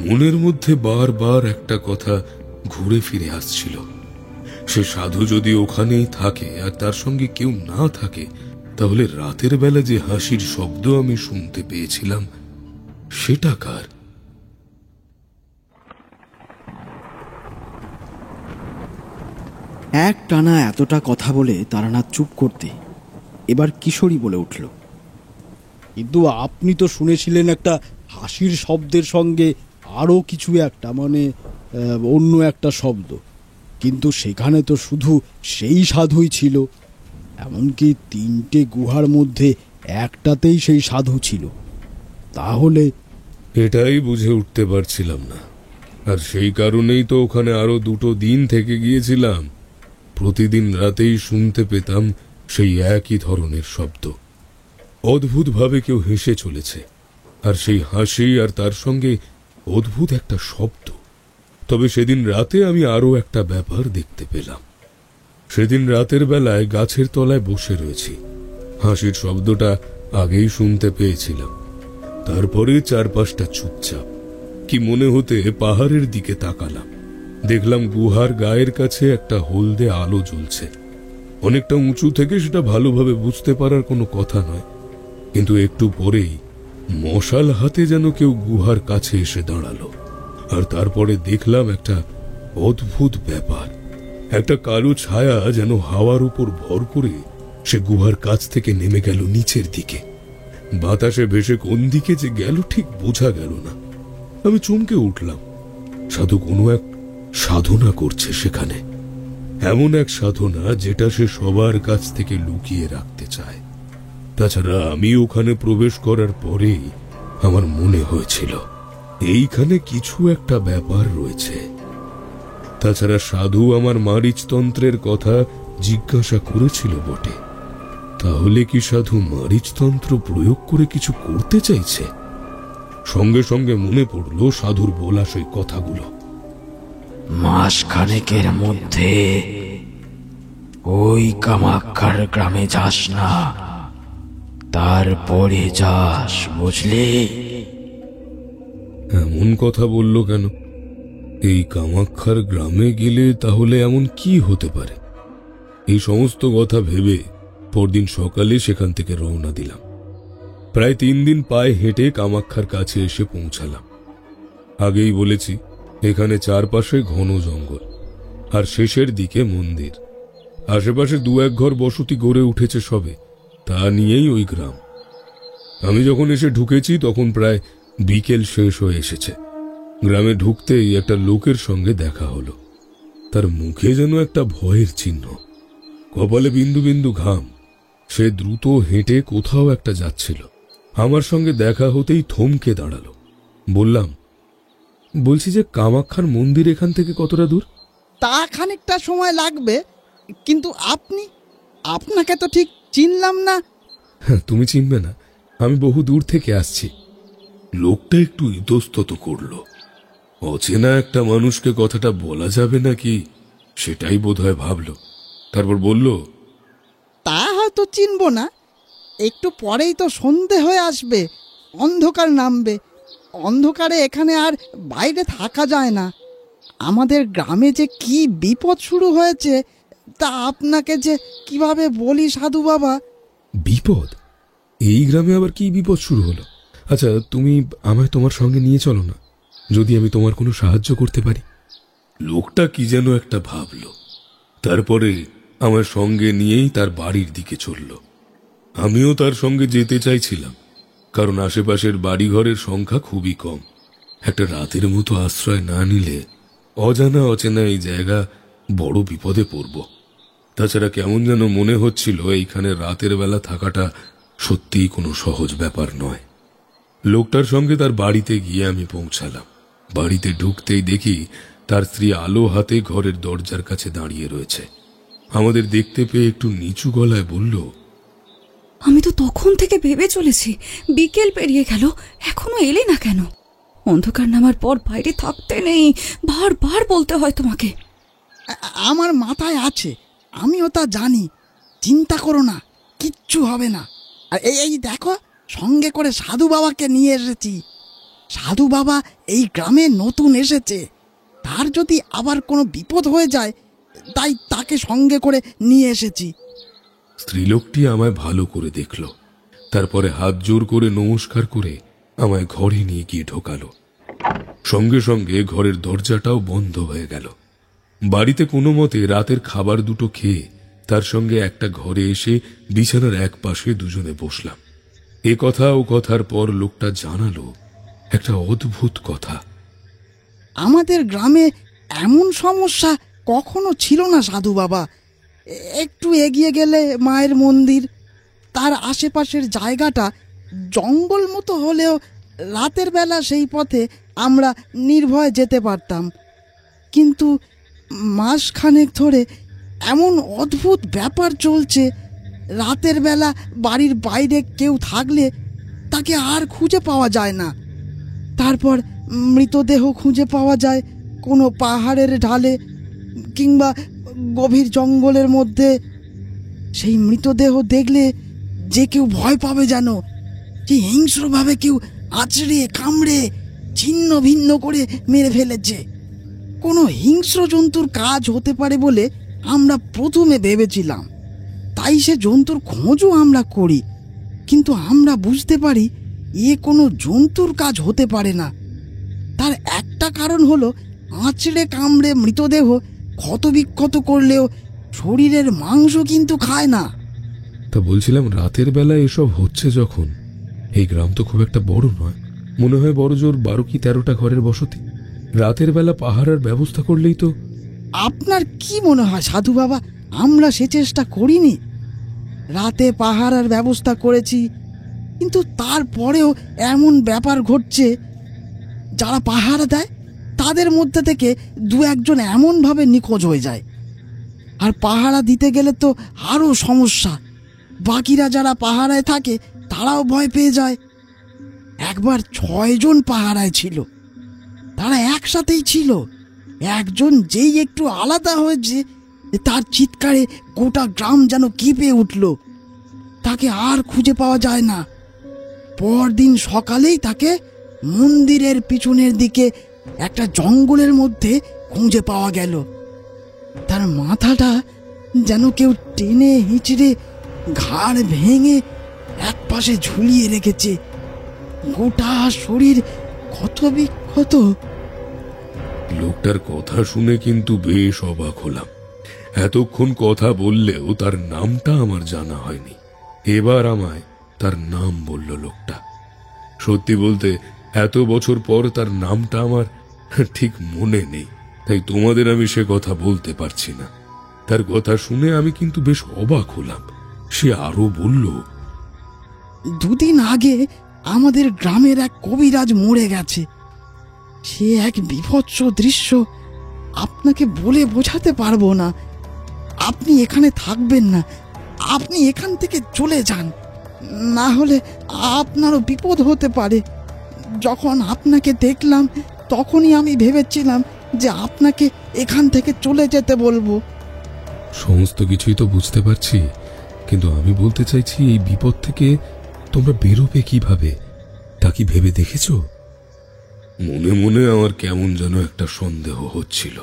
মনের মধ্যে বারবার একটা কথা ঘুরে ফিরে আসছিল। সে সাধু যদি ওখানেই থাকে আর তার সঙ্গে কেউ না থাকে, তাহলে রাতের বেলা যে হাসির শব্দ আমি শুনতে পেয়েছিলাম সেটা কার? এক টানা এতটা কথা বলে তারানাথ চুপ করতে এবার কিশোরী বলে উঠল, কিন্তু আপনি তো শুনেছিলেন একটা হাসির শব্দের সঙ্গে আরও কিছু একটা, মানে অন্য একটা শব্দ। কিন্তু সেখানে তো শুধু সেই সাধুই ছিল। এমনকি 3টে গুহার মধ্যে একটাতেই সেই সাধু ছিল। তাহলে এটাই বুঝে উঠতে পারছিলাম না। আর সেই কারণেই তো ওখানে আরো 2 দিন থেকে গিয়েছিলাম। প্রতিদিন রাতেই শুনতে পেতাম সেই একই ধরনের শব্দ। অদ্ভুতভাবে কেউ হেসে চলেছে, আর সেই হাসি আর তার সঙ্গে অদ্ভুত একটা শব্দ। তবে সেদিন রাতে আমি আরো একটা ব্যাপার দেখতে পেলাম। সেদিন রাতের বেলায় গাছের তলায় বসে রয়েছি। হাসির শব্দটা আগেই শুনতে পেয়েছিলাম। তারপরে চারপাশটা চুপচাপ। কি মনে হতে পাহাড়ের দিকে তাকালাম। দেখলাম গুহার গায়ের কাছে একটা হলদে আলো জ্বলছে। অনেকটা উঁচু থেকে সেটা ভালোভাবে বুঝতে পারার কোনো কথা নয়, কিন্তু একটু পরেই মশাল হাতে যেন কেউ গুহার কাছে এসে দাঁড়ালো। আর তারপরে দেখলাম একটা অদ্ভুত ব্যাপার। একটা কালো ছায়া যেন হাওয়ার উপর ভর করে সে গুহার কাছ থেকে নেমে গেল নিচের দিকে। বাতাসে ভেসে কোন দিকে যে গেল ঠিক বোঝা গেল না। আমি চমকে উঠলাম। সাধু কোনো এক সাধনা করছে সেখানে, এমন এক সাধনা যেটা সে সবার কাছ থেকে লুকিয়ে রাখতে চায়। তাছাড়া আমি ওখানে প্রবেশ করার পরেই আমার মনে হয়েছিল এইখানে কিছু একটা ব্যাপার রয়েছে। তাছাড়া সাধু আমার মারিচতন্ত্রের কথা জিজ্ঞাসা করেছিল বটে। তাহলে কি সাধু মারিচতন্ত্র প্রয়োগ করে কিছু করতে চাইছে? সঙ্গে সঙ্গে মনে পড়ল সাধুর বলা সেই কথাগুলো। মাসখানেকের মধ্যে ওই কামাখ্যার গ্রামে যাস না, তারপরে যাস, বুঝলি? এমন কথা বলল কেন? এই কামাখ্যার গ্রামে গেলে তাহলে এমন কি হতে পারে? এই সমস্ত কথা ভেবে পরদিন সকালে সেখান থেকে রওনা দিলাম। প্রায় 3 দিন পায়ে হেঁটে কামাখ্যার কাছে এসে পৌঁছালাম। আগেই বলেছি, এখানে চারপাশে ঘন জঙ্গল, আর শেষের দিকে মন্দির। আশেপাশে 2-1 ঘর বসতি গড়ে উঠেছে সবে, তা নিয়েই ওই গ্রাম। আমি যখন এসে ঢুকেছি তখন প্রায় বিকেল শেষ হয়ে এসেছে। গ্রামে ঢুকতেই একটা লোকের সঙ্গে দেখা হলো। তার মুখে যেন একটা ভয়ের চিহ্ন, কপালে বিন্দু বিন্দু ঘাম। সে দ্রুত হেঁটে কোথাও একটা যাচ্ছিল। আমার সঙ্গে দেখা হতেই থমকে দাঁড়ালো। বললাম, বলছি যে কামাখ্যার মন্দির এখান থেকে কতটা দূর? তা খানিকটা সময় লাগবে, কিন্তু আপনাকে তো ঠিক চিনলাম না। হ্যাঁ, তুমি চিনবে না, আমি বহু দূর থেকে আসছি। লোকটা একটু ইতস্তত করলো। অচেনা একটা মানুষকে কথাটা বলা যাবে নাকি সেটাই বোধহয় ভাবলো। তারপর বলল, তা হয়তো চিনব না, একটু পরেই তো সন্ধে হয়ে আসবে, অন্ধকার নামবে। অন্ধকারে এখানে আর বাইরে থাকা যায় না। আমাদের গ্রামে যে কি বিপদ শুরু হয়েছে তা আপনাকে যে কিভাবে বলি সাধু বাবা। বিপদ? এই গ্রামে আবার কি বিপদ শুরু হলো? আচ্ছা, তুমি আমায় তোমার সঙ্গে নিয়ে চলো না, যদি আমি তোমার কোনো সাহায্য করতে পারি। লোকটা কি যেন একটা ভাবলো, তারপরে আমার সঙ্গে নিয়েই তার বাড়ির দিকে চলল। আমিও তার সঙ্গে যেতে চাইছিলাম, কারণ আশেপাশের বাড়িঘরের সংখ্যা খুবই কম। একটা রাতের মতো আশ্রয় না নিলে অজানা অচেনা এই জায়গা বড় বিপদে পড়ব। তাছাড়া কেমন যেন মনে হচ্ছিল এইখানে রাতের বেলা থাকাটা সত্যিই কোনো সহজ ব্যাপার নয়। লোকটার সঙ্গে তার বাড়িতে গিয়ে আমি পৌঁছালাম। বাড়িতে ঢুকতেই দেখি তার স্ত্রী আলো হাতে ঘরের দরজার কাছে দাঁড়িয়ে রয়েছে। আমাদের দেখতে পেয়ে একটু নিচু গলায় বলল, আমি তো তখন থেকে ভেবে চলেছি বিকেল পেরিয়ে গেল, এখনো এলে না কেন? অন্ধকার নামার পর বাইরে থাকতে নেই, বারবার বলতে হয় তোমাকে। আমার মাথায় আছে, আমিও তা জানি। চিন্তা করো না, কিচ্ছু হবে না। আর এই দেখো, সঙ্গে করে সাধু বাবাকে নিয়ে এসেছি। সাধু বাবা এই গ্রামে নতুন এসেছে, তার যদি আবার কোনো বিপদ হয়ে যায়, তাই তাকে সঙ্গে করে নিয়ে এসেছি। স্ত্রীলোকটি আমায় ভালো করে দেখল, তারপরে হাত জোর করে নমস্কার করে আমায় ঘরে নিয়ে গিয়ে ঢোকালো। সঙ্গে সঙ্গে ঘরের দরজাটাও বন্ধ হয়ে গেল। বাড়িতে কোনো মতে রাতের খাবার দুটো খেয়ে তার সঙ্গে একটা ঘরে এসে বিছানার এক পাশে দুজনে বসলাম। এ কথা ও কথার পর লোকটা জানালো একটা অদ্ভুত কথা। আমাদের গ্রামে এমন সমস্যা কখনো ছিল না সাধু বাবা। একটু এগিয়ে গেলে মায়ের মন্দির, তার আশেপাশের জায়গাটা জঙ্গল মতো হলেও রাতের বেলা সেই পথে আমরা নির্ভয়ে যেতে পারতাম। কিন্তু মাসখানেক ধরে এমন অদ্ভুত ব্যাপার চলছে, রাতের বেলা বাড়ির বাইরে কেউ থাকলে তাকে আর খুঁজে পাওয়া যায় না। তারপর মৃতদেহ খুঁজে পাওয়া যায় কোনো পাহাড়ের ঢালে কিংবা গভীর জঙ্গলের মধ্যে। সেই মৃতদেহ দেখলে যে কেউ ভয় পাবে, যেন যে হিংস্রভাবে কেউ আঁচড়ে কামড়ে ছিন্ন ভিন্ন করে মেরে ফেলেছে। কোনো হিংস্র জন্তুর কাজ হতে পারে বলে আমরা প্রথমে ভেবেছিলাম, তাই সে জন্তুর খোঁজও আমরা করি। কিন্তু আমরা বুঝতে পারি এ কোনো জন্তুর কাজ হতে পারে না। তার একটা কারণ হলো, আঁচড়ে কামড়ে মৃতদেহ ক্ষতবিক্ষত করলেও শরীরের মাংস কিন্তু খায় না। তা বলছিলাম, রাতের বেলায় এসব হচ্ছে যখন, এই গ্রাম তো খুব একটা বড় নয়, মনে হয় বড় জোর 12 কি 13টা ঘরের বসতি। রাতের বেলা পাহারার ব্যবস্থা করলেই তো। আপনার কি মনে হয় সাধু বাবা, আমরা সে চেষ্টা করিনি? রাতে পাহারার ব্যবস্থা করেছি, কিন্তু তারপরেও এমন ব্যাপার ঘটছে। যারা পাহারা দেয় তাদের মধ্যে থেকে দু একজন এমনভাবে নিখোঁজ হয়ে যায়। আর পাহারা দিতে গেলে তো আরও সমস্যা, বাকিরা যারা পাহারায় থাকে তারাও ভয় পেয়ে যায়। একবার 6 জন পাহারায় ছিল, তারা একসাথেই ছিল। একজন যেই একটু আলাদা হয়েছে, তার চিৎকারে গোটা গ্রাম যেন কেঁপে উঠল। তাকে আর খুঁজে পাওয়া যায় না। পরদিন সকালেই তাকে মন্দিরের পিছনের দিকে একটা জঙ্গলের মধ্যে খুঁজে পাওয়া গেল। তার মাথাটা যেন কেউ টেনে হিঁচড়ে ঘাড় ভেঙে এক পাশে ঝুলিয়ে রেখেছে, গোটা শরীর ক্ষতবিক্ষত। লোকটার কথা শুনে কিন্তু বেশ অবাক হলাম। এতক্ষণ কথা বললেও তার নামটা আমার জানা হয়নি। এবার আমায় তার নাম বলল লোকটা। সত্যি বলতে এত বছর পর তার নামটা আমার ঠিক মনে নেই। তাই তোমাদের আমি সে কথা বলতে পারছি না। তার কথা শুনে আমি কিন্তু বেশ অবাক হলাম। সে আরো বলল, দুদিন আগে আমাদের গ্রামের এক কবিরাজ মরে গেছে। সে এক বিভৎস দৃশ্য, আপনাকে বলে বোঝাতে পারবো না। আপনি এখানে থাকবেন না, আপনি এখান থেকে চলে যান, না হলে আপনারও বিপদ হতে পারে। যখন আপনাকে দেখলাম তখনই আমি ভেবেছিলাম যে আপনাকে এখান থেকে চলে যেতে বলবো। সমস্ত কিছুই তো বুঝতে পারছি, কিন্তু আমি বলতে চাইছি এই বিপদ থেকে তোমরা বেরোবে কিভাবে, তা কি ভেবে দেখেছো? মনে মনে আমার কেমন যেন একটা সন্দেহ হচ্ছিল।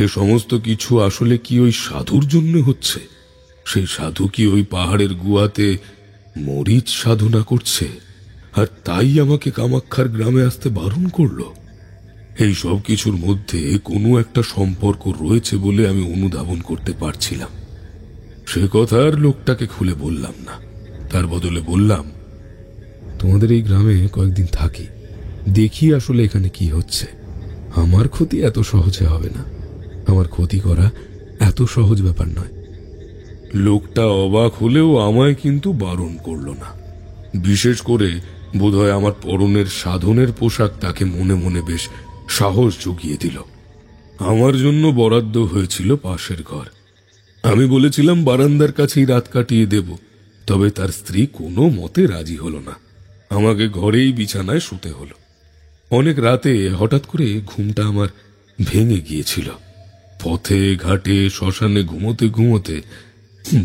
এ সমস্ত কিছু আসলে কি ওই সাধুর জন্য হচ্ছে? সেই সাধু কি ওই পাহাড়ের গুহাতে মরিচ সাধনা করছে, আর তাই আমাকে কামাক্ষার গ্রামে আসতে বারণ করলো? এই সব কিছুর মধ্যে কোনো একটা সম্পর্ক রয়েছে বলে আমি অনুধাবন করতে পারছিলাম। সে কথা আর লোকটাকে খুলে বললাম না। তার বদলে বললাম, তোমাদের এই গ্রামে কয়েকদিন থাকি, দেখি আসলে এখানে কি হচ্ছে। আমার ক্ষতি এত সহজে হবে না, আমার ক্ষতি করা এত সহজ ব্যাপার নয়। লোকটা অবাক হলেও আমায় কিন্তু বারণ করলো না। বিশেষ করে বোধহয় আমার পরনের সাধনের পোশাক তাকে মনে মনে বেশ সাহস জুগিয়ে দিল। আমার জন্য বরাদ্দ হয়েছিল পাশের ঘর। আমি বলেছিলাম বারান্দার কাছেই রাত কাটিয়ে দেব, তবে তার স্ত্রী কোনো মতে রাজি হলো না। আমাকে ঘরেই বিছানায় শুতে হলো। অনেক রাতে হঠাৎ করে ঘুমটা আমার ভেঙে গিয়েছিল। পথে ঘাটে শ্মশানে ঘুমোতে ঘুমোতে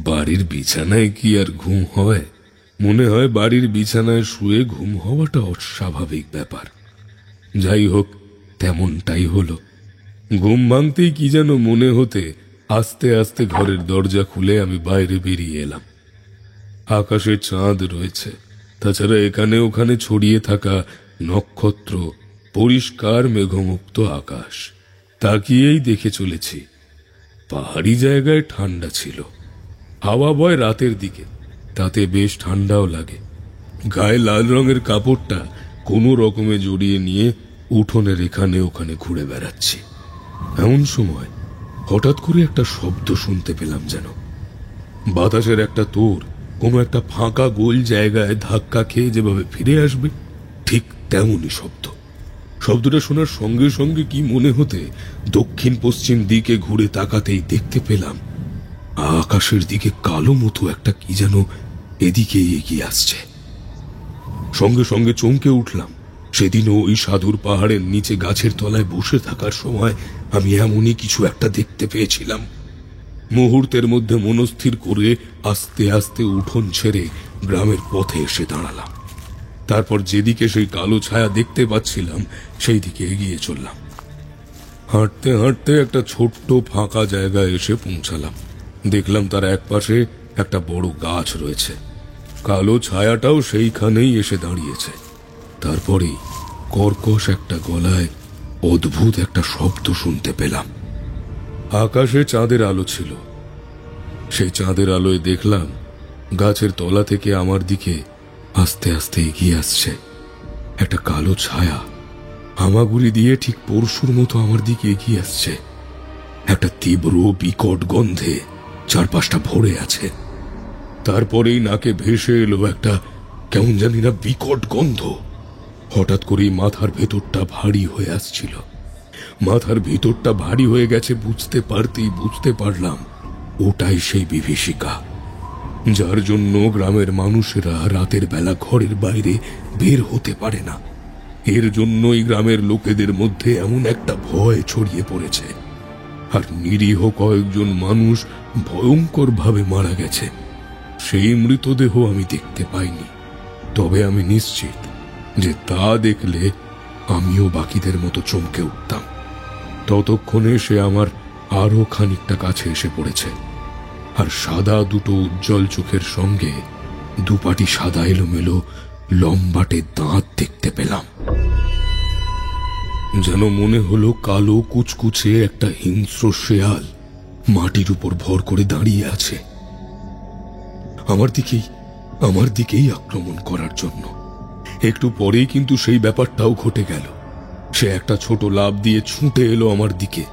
বাড়ির বিছানায় কি আর ঘুম হয়? মনে হয় বাড়ির বিছানায় শুয়ে ঘুম হওয়াটা অস্বাভাবিক ব্যাপার। যাই হোক, তেমনটাই হলো। ঘুম ভাঙতেই কি যেন মনে হতে আস্তে আস্তে ঘরের দরজা খুলে আমি বাইরে বেরিয়ে এলাম। আকাশে চাঁদ রয়েছে, তাছাড়া এখানে ওখানে ছড়িয়ে থাকা নক্ষত্র, পরিষ্কার মেঘমুক্ত আকাশ। তাকিয়েই দেখে চলেছি পাহাড়ি জায়গায় ঠান্ডা ছিল। হাওয়া বয় রাতের দিকে, তাতে বেশ ঠান্ডাও লাগে। গায়ে লাল রঙের কাপড়টা কোনো রকমে জড়িয়ে নিয়ে উঠোনের এখানে ওখানে ঘুরে বেড়াচ্ছি। এমন সময় হঠাৎ করে একটা শব্দ শুনতে পেলাম, যেন বাতাসের একটা তোর কোনো একটা ফাঁকা গোল জায়গায় ধাক্কা খেয়ে যেভাবে ফিরে আসবে, ঠিক তেমনই শব্দ। শব্দটা শোনার সঙ্গে সঙ্গে কি মনে হতে দক্ষিণ পশ্চিম দিকে ঘুরে তাকাতেই দেখতে পেলাম আকাশের দিকে কালো মতো একটা কি যেন এদিকে এগিয়ে আসছে। সঙ্গে সঙ্গে চমকে উঠলাম। সেদিনও ওই সাধুর পাহাড়ের নিচে গাছের তলায় বসে থাকার সময় আমি এমনই কিছু একটা দেখতে পেয়েছিলাম। মুহূর্তের মধ্যে মনস্থির করে আস্তে আস্তে উঠোন ছেড়ে গ্রামের পথে এসে দাঁড়ালাম। তারপর যেদিকে সেই কালো ছায়া দেখতে পাচ্ছিলাম সেই দিকে এগিয়ে চললাম। হাঁটতে হাঁটতে একটা ছোট্ট ফাঁকা জায়গায় এসে পৌঁছালাম। দেখলাম তার একপাশে একটা বড় গাছ রয়েছে, কালো ছায়াটাও সেইখানেই এসে দাঁড়িয়েছে। তারপরেই কর্কশ একটা গলায় অদ্ভুত একটা শব্দ শুনতে পেলাম। আকাশে চাঁদের আলো ছিল। সেই চাঁদের আলোয় দেখলাম গাছের তলা থেকে আমার দিকে আস্তে আস্তে এগিয়ে আসছে একটা কালো ছায়া। হামাগুড়ি দিয়ে ঠিক পরশুর মতো আমার দিকে এগিয়ে আসছে। একটা তীব্র বিকট গন্ধে চারপাশটা ভরে আছে। তারপরেই নাকে ভেসে এলো একটা কেমন জানি না বিকট গন্ধ। হঠাৎ করেই মাথার ভেতরটা ভারী হয়ে আসছিল। মাথার ভিতরটা ভারী হয়ে গেছে বুঝতে পারতেই বুঝতে পারলাম ওটাই সেই বিভীষিকা, যার জন্য গ্রামের মানুষেরা রাতের বেলা ঘরের বাইরে বের হতে পারে না। এর জন্যই গ্রামের লোকেদের মধ্যে এমন একটা ভয় ছড়িয়ে পড়েছে, আর নিরীহ কয়েকজন মানুষ ভয়ঙ্করভাবে মারা গেছে। সেই মৃতদেহ আমি দেখতে পাইনি, তবে আমি নিশ্চিত যে তা দেখলে আমিও বাকিদের মতো চমকে উঠতাম। ততক্ষণে সে আমার আরো খানিকটা কাছে এসে পড়েছে, আর সাদা দুটো উজ্জ্বল চোখের সঙ্গে দুপাটি সাদা এলোমেলো লম্বাটে দাঁত দেখতে পেলাম। যেন মনে হলো কালো কুচকুচে একটা হিংস্র শেয়াল মাটির উপর ভর করে দাঁড়িয়ে আছে আমার দিকেই আক্রমণ করার জন্য। একটু পরেই কিন্তু সেই ব্যাপারটাও ঘটে গেল। সে একটা ছোট লাফ দিয়ে ছুটে এলো আমার দিকে,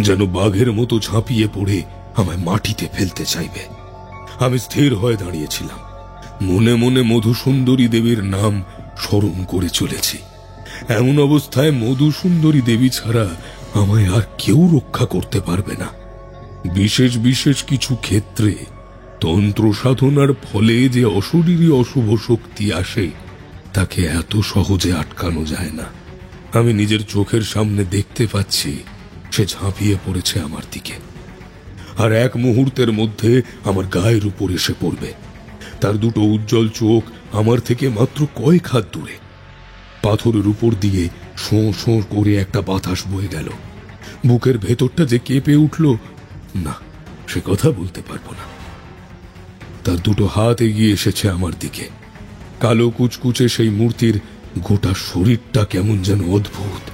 যেন বাঘের মতো ঝাঁপিয়ে পড়ে আমায় মাটিতে ফেলতে চাইবে। আমি স্থির হয়ে দাঁড়িয়েছিলাম, মনে মনে মধুসুন্দরী দেবীর নাম স্মরণ করে চলেছি। এমন অবস্থায় মধুসুন্দরী দেবী ছাড়া আমায় আর কেউ রক্ষা করতে পারবে না। বিশেষ বিশেষ কিছু ক্ষেত্রে তন্ত্র সাধনার ফলে যে অশরীরী অশুভ শক্তি আসে তাকে এত সহজে আটকানো যায় না। আমি নিজের চোখের সামনে দেখতে পাচ্ছি সে ঝাঁপিয়ে পড়েছে আমার দিকে, আর এক মুহূর্তের মধ্যে আমার গায়ের উপর এসে পড়বে। তার দুটো উজ্জ্বল চোখ আমার থেকে মাত্র কয়েক হাত দূরে। পাথরের উপর দিয়ে শোঁ শোঁ করে একটা বাতাস বয়ে গেল। বুকের ভেতরটা যে কেঁপে উঠল, না সে কথা বলতে পারবো না। তার দুটো হাত এগিয়ে এসেছে আমার দিকে। কালো কুচকুচে সেই মূর্তির গোটা শরীরটা কেমন যেন অদ্ভুত।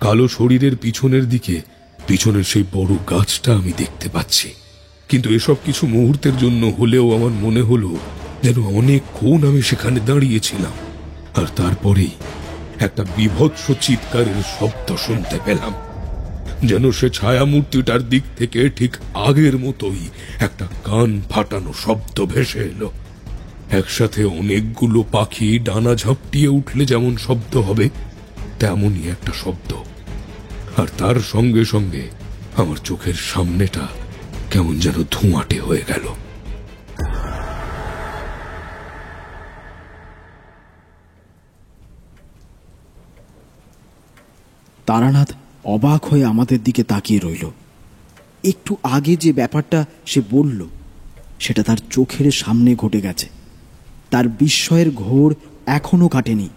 কালো শরীরের পিছনের দিকে পিছনের সেই বড় গাছটা আমি দেখতে পাচ্ছি। কিন্তু এসব কিছু মুহূর্তের জন্য হলেও আমার মনে হলো যেন অনেকক্ষণ আমি সেখানে দাঁড়িয়েছিলাম। আর তারপরেই একটা বীভৎস চিৎকারের শব্দ শুনতে পেলাম, যেন সে ছায়া মূর্তিটার দিক থেকে ঠিক আগের মতোই একটা কান ফাটানো শব্দ ভেসে এলো। একসাথে অনেকগুলো পাখি ডানা ঝাপটিয়ে উঠলে যেমন শব্দ হবে তেমনই একটা শব্দ। আর তার সঙ্গে সঙ্গে আমার চোখের সামনেটা কেমন যেন ধোঁয়াটে হয়ে গেল। তারানাথ অবাক হয়ে আমাদের দিকে তাকিয়ে রইল। একটু আগে যে ব্যাপারটা সে বলল সেটা তার চোখের সামনে ঘটে গেছে। তার বিস্ময়ের ঘোর এখনো কাটেনি।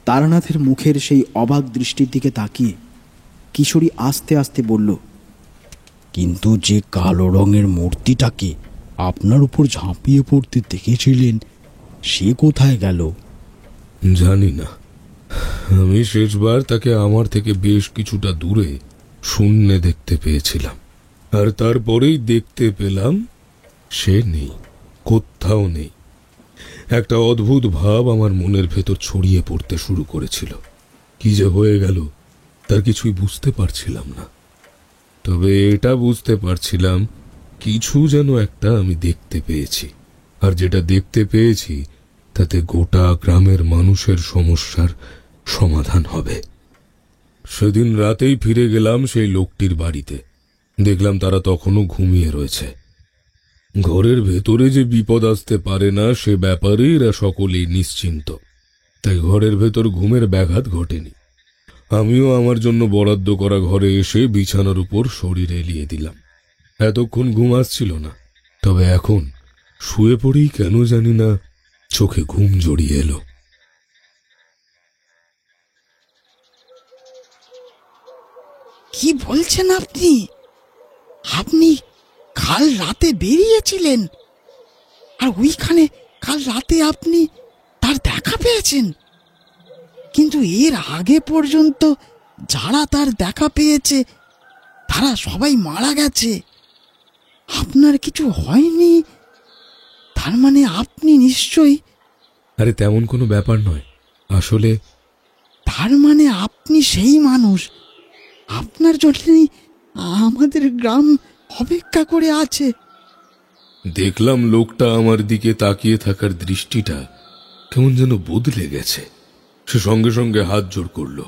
তারানাথের মুখের সেই অবাক দৃষ্টির দিকে তাকিয়ে কিশোরী আস্তে আস্তে বলল, কিন্তু যে কালো রঙের মূর্তিটাকে আপনার উপর ঝাঁপিয়ে পড়তে দেখেছিলেন সে কোথায় গেল? জানি না, আমি শেষবার তাকে আমার থেকে বেশ কিছুটা দূরে শূন্যে দেখতে পেয়েছিলাম। আর তারপরেই দেখতে পেলাম সে নেই, কোথাও নেই। একটা অদ্ভুত ভাব আমার মনের ভেতর ছড়িয়ে পড়তে শুরু করেছিল। কি যে হয়ে গেল তার কিছুই বুঝতে পারছিলাম না। তবে এটা বুঝতে পারছিলাম কিছু যেন একটা আমি দেখতে পেয়েছি, আর যেটা দেখতে পেয়েছি তাতে গোটা গ্রামের মানুষের সমস্যার সমাধান হবে। সেদিন রাতেই ফিরে গেলাম সেই লোকটির বাড়িতে। দেখলাম তারা তখনও ঘুমিয়ে রয়েছে। ঘরের ভেতরে যে বিপদ আসতে পারে না সে ব্যাপারে এরা সকলেই নিশ্চিন্ত, তাই ঘরের ভেতর ঘুমের ব্যাঘাত ঘটেনি। আমিও আমার জন্য বরাদ্দ করা ঘরে এসে বিছানার উপর শরীর এলিয়ে দিলাম। এতক্ষণ ঘুম আসছিল না, তবে এখন শুয়ে পড়েই কেন জানি না চোখে ঘুম জড়িয়ে এলো। কি বলছেন আপনি? আপনি কাল রাতে বেরিয়েছিলেন আর ওইখানে কাল রাতে আপনি তার দেখা পেয়েছেন? কিন্তু এর আগে পর্যন্ত যারা তার দেখা পেয়েছে তারা সবাই মারা গেছে। আপনার কিছু হয়নি, তার মানে আপনি নিশ্চয়ই... আরে তেমন কোনো ব্যাপার নয় আসলে। তার মানে আপনি সেই মানুষ, আপনার জন্যই আমাদের গ্রাম অপেক্ষা করে আছে। দেখলাম লোকটা আমার দিকে তাকিয়ে থাকার দৃষ্টিটা কেমন যেন বদলে গেছে। সে সঙ্গে সঙ্গে হাত জোড় করল।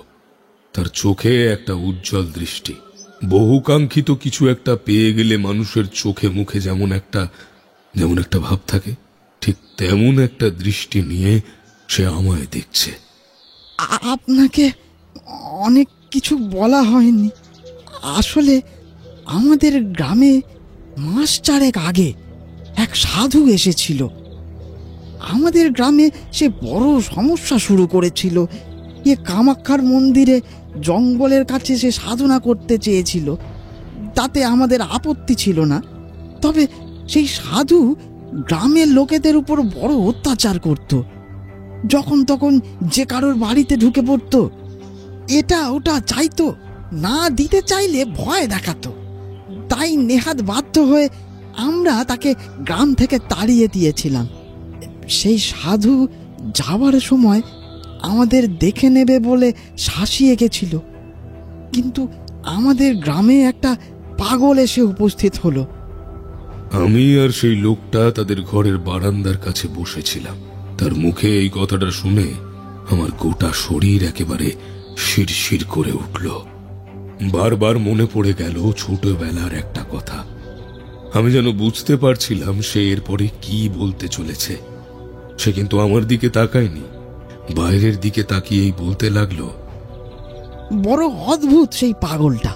তার চোখে একটা উজ্জ্বল দৃষ্টি। বহুকাঙ্ক্ষিত কিছু একটা পেয়ে গেলে মানুষের চোখে মুখে যেমন একটা ভাব থাকে, ঠিক তেমন একটা দৃষ্টি নিয়ে সে আমায় দেখছে। আপনাকে অনেক কিছু বলা হয়নি। আসলে আমাদের গ্রামে মাস চারেক আগে এক সাধু এসেছিল। আমাদের গ্রামে সে বড় সমস্যা শুরু করেছিল। কামাখ্যার মন্দিরে জঙ্গলের কাছে সে সাধনা করতে চেয়েছিল, তাতে আমাদের আপত্তি ছিল না। তবে সেই সাধু গ্রামের লোকেদের উপর বড় অত্যাচার করত। যখন তখন যে কারোর বাড়িতে ঢুকে পড়তো, এটা ওটা চাইতো, না দিতে চাইলে ভয় দেখাতো। তাই নেহাত বাধ্য হয়ে আমরা তাকে গ্রাম থেকে তাড়িয়ে দিয়েছিলাম। সেই সাধু যাওয়ার সময় আমাদের দেখে নেবে বলে শাসিয়ে গেছিল, কিন্তু আমাদের গ্রামে একটা পাগল এসে উপস্থিত হলো। আমি আর সেই লোকটা তাদের ঘরের বারান্দার কাছে বসেছিলাম। তার মুখে এই কথাটা শুনে আমার গোটা শরীর একেবারে শিরশির করে উঠল। বারবার মনে পড়ে গেল ছোটবেলার একটা কথা। আমি যেন বুঝতে পারছিলাম সে এরপরে কি বলতে চলেছে। সে কিন্তু আমার দিকে তাকায়নি, বাইরের দিকে তাকিয়েই বলতে লাগলো, বড় অদ্ভুত সেই পাগলটা।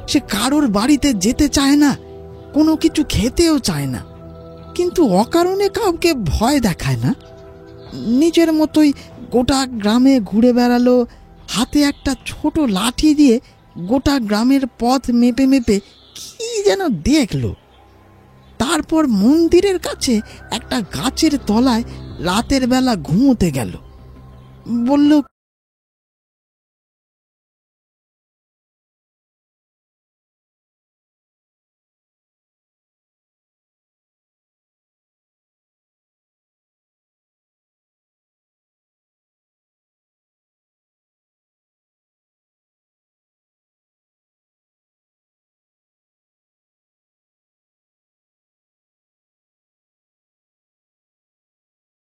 সে কারোর বাড়িতে যেতে চায় না, কোনো কিছু খেতেও চায় না, কিন্তু অকারণে কাউকে ভয় দেখায় না। নিজের মতোই গোটা গ্রামে ঘুরে বেড়ালো, হাতে একটা ছোট লাঠি দিয়ে গোটা গ্রামের পথ মেপে মেপে কি যেন দেখলো। তারপর মন্দিরের কাছে একটা গাছের তলায় রাতের বেলা ঘুমোতে গেল। বলল,